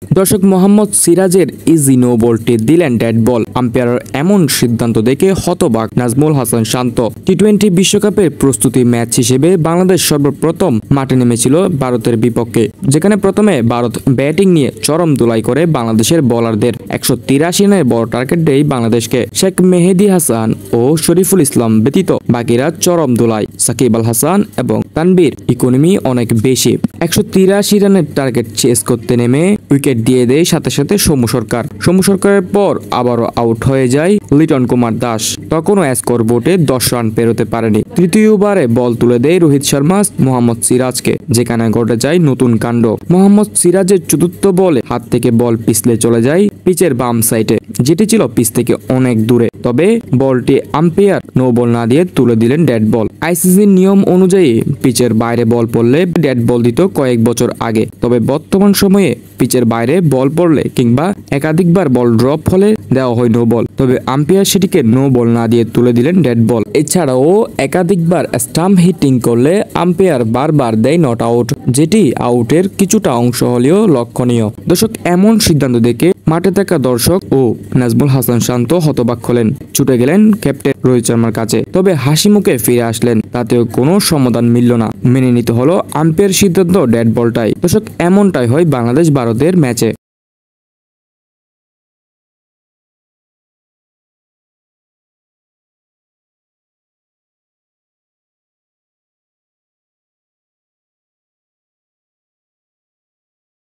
দর্শক, মোহাম্মদ সিরাজের easy no বলটি দিলেন ডেড বল। আম্পায়ারের এমন সিদ্ধান্ত দেখে হতবাক নাজমুল হাসান শান্ত। টি-20 বিশ্বকাপের প্রস্তুতি ম্যাচ হিসেবে বাংলাদেশ সর্বপ্রথম মাঠে নেমেছিল ভারতের বিপক্ষে, যেখানে প্রথমে ভারত ব্যাটিং নিয়ে চরম ধুলাই করে বাংলাদেশের বোলারদের। 183 রানের বড় টার্গেট দেয় বাংলাদেশকে। শেখ মেহেদী হাসান ও শরীফুল ইসলাম ব্যতীত বাকিরা চরম ধুলাই। সাকিব আল হাসান এবং তানভীর ইকোনমি অনেক বেশি। 183 রানের টার্গেট চেস করতে নেমে উইকেট দিয়ে দেয় সাথে সাথে সৌম্য সরকার। সৌম্য সরকারের পর আবারও আউট হয়ে যায় লিটন কুমার দাস। তখনও স্কোর বোর্ডে 10 রান পেরোতে পারেনি। তৃতীয়বারে বল তুলে দেয় রোহিত শর্মা মোহাম্মদ সিরাজকে, যেখানে ঘটে যায় নতুন কাণ্ড। মোহাম্মদ সিরাজের চতুর্থ বলে হাত থেকে বল পিছলে চলে যায় পিচের বাম সাইডে, যেটি ছিল পিচ থেকে অনেক দূরে। তবে বলটি আম্পায়ার নো বল না দিয়ে তুলে দিলেন ডেড বল। আইসিসির নিয়ম অনুযায়ী পিচের বাইরে বল পড়লে ডেড বল দিত কয়েক বছর আগে। তবে বর্তমান সময়ে পিচের বাইরে বল পড়লে কিংবা একাধিকবার বল ড্রপ হলে দেওয়া হয় নো বল। তবে আম্পায়ার সেটিকে নো বল না দিয়ে তুলে দিলেন ডেড বল। এছাড়াও একাধিকবার স্টাম্প হিটিং করলে আম্পায়ার বারবার দেয় নট আউট, যেটি আউটের কিছুটা অংশ হলেও লক্ষণীয়। দর্শক, এমন সিদ্ধান্ত দেখে মাঠে থাকা দর্শক ও নাজমুল হাসান শান্ত হতবাক হলেন। ছুটে গেলেন ক্যাপ্টেন রোহিত শর্মার কাছে, তবে হাসি মুখে ফিরে আসলেন। তাতেও কোনো সমাধান মিলল না। মেনে নিতে হলো আম্পায়ার সিদ্ধান্ত ডেড বলটাই। দর্শক, এমনটাই হয় বাংলাদেশ ভারতের ম্যাচে।